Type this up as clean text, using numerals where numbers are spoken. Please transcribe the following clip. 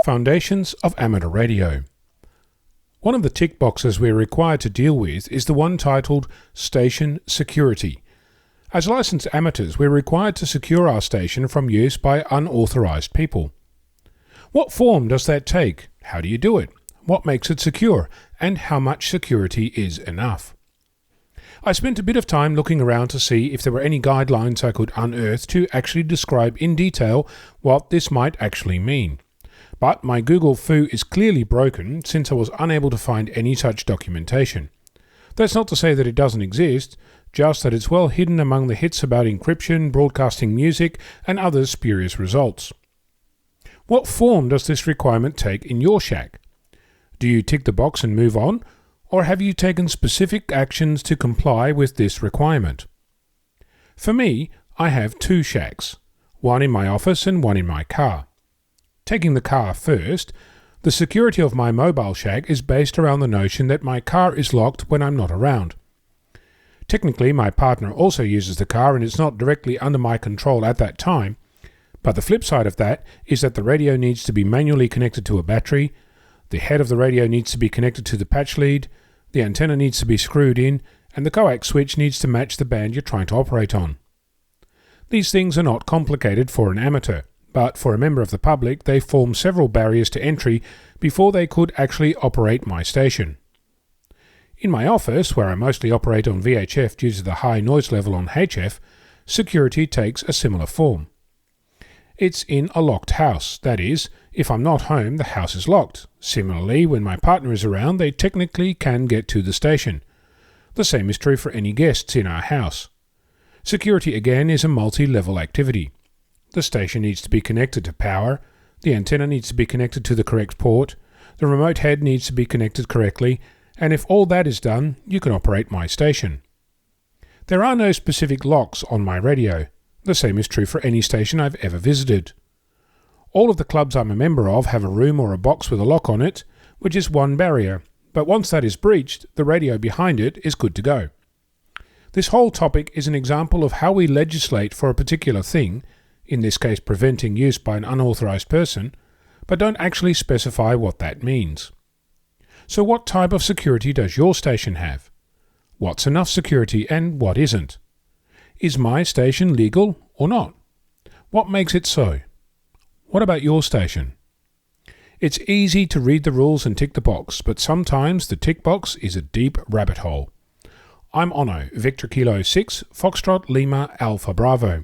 Foundations of Amateur Radio. One of the tick boxes we're required to deal with is the one titled Station Security. As licensed amateurs, we're required to secure our station from use by unauthorized people. What form does that take? How do you do it? What makes it secure? And how much security is enough? I spent a bit of time looking around to see if there were any guidelines I could unearth to actually describe in detail what this might actually mean. But my Google foo is clearly broken since I was unable to find any such documentation. That's not to say that it doesn't exist, just that it's well hidden among the hits about encryption, broadcasting music, and other spurious results. What form does this requirement take in your shack? Do you tick the box and move on, or have you taken specific actions to comply with this requirement? For me, I have two shacks, one in my office and one in my car. Taking the car first, the security of my mobile shack is based around the notion that my car is locked when I'm not around. Technically, my partner also uses the car and it's not directly under my control at that time, but the flip side of that is that the radio needs to be manually connected to a battery, the head of the radio needs to be connected to the patch lead, the antenna needs to be screwed in, and the coax switch needs to match the band you're trying to operate on. These things are not complicated for an amateur, but for a member of the public they form several barriers to entry before they could actually operate my station. In my office, where I mostly operate on VHF due to the high noise level on HF, security takes a similar form. It's in a locked house, that is, if I'm not home the house is locked. Similarly, when my partner is around they technically can get to the station. The same is true for any guests in our house. Security again is a multi-level activity. The station needs to be connected to power, the antenna needs to be connected to the correct port, the remote head needs to be connected correctly, and if all that is done, you can operate my station. There are no specific locks on my radio. The same is true for any station I've ever visited. All of the clubs I'm a member of have a room or a box with a lock on it, which is one barrier, but once that is breached, the radio behind it is good to go. This whole topic is an example of how we legislate for a particular thing, in this case preventing use by an unauthorized person, but don't actually specify what that means. So what type of security does your station have? What's enough security and what isn't? Is my station legal or not? What makes it so? What about your station? It's easy to read the rules and tick the box, but sometimes the tick box is a deep rabbit hole. I'm Onno, Victor Kilo 6, Foxtrot Lima Alpha Bravo.